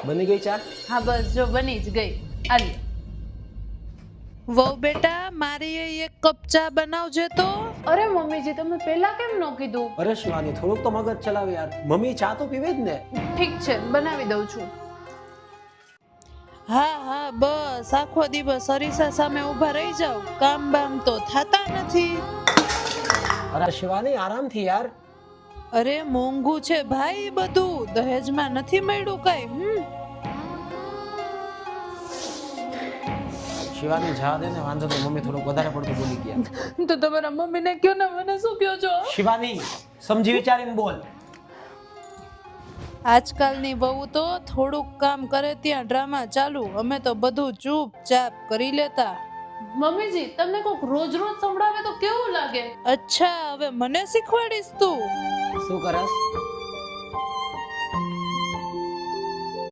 બની ગઈ ચા? હા બસ જો બની જ ગઈ. આલી. વહુ બેટા મારી એક કપ ચા બનાવજે તો. અરે મમ્મીજી તમે પહેલા કેમ ન કીધું? અરે શિવાની થોડુંક તો મગજ ચલાવ યાર. મમ્મી ચા તો પીવે જ ને. ઠીક છે બનાવી દઉં છું. હા હા બસ આખો દિવસ અરીસા સામે ઊભા રહી જાવ, કામ બામ તો થાતા નથી. અરે શિવાની આરામથી યાર. અરે મોંઘું છે ભાઈ બધું, દહેજમાં નથી મળ્યું કઈ. શિવાની જા દે ને, વાંધો નહીં. મમ્મી થોડુંક વધારે પડતું બોલી ગયા. તો તમારા મમ્મીને કયો ને, મને શું કહો છો? શિવાની સમજી વિચારીને બોલ. આજકાલની વહુ તો થોડુંક કામ કરે ત્યાં ડ્રામા ચાલુ, અમે તો બધું ચૂપચાપ કરી લેતા. મમ્મીજી તમને કોક રોજ રોજ સંભળાવે તો કેવું લાગે? અચ્છા હવે મને શીખવાડીશ તું? શું કરસ?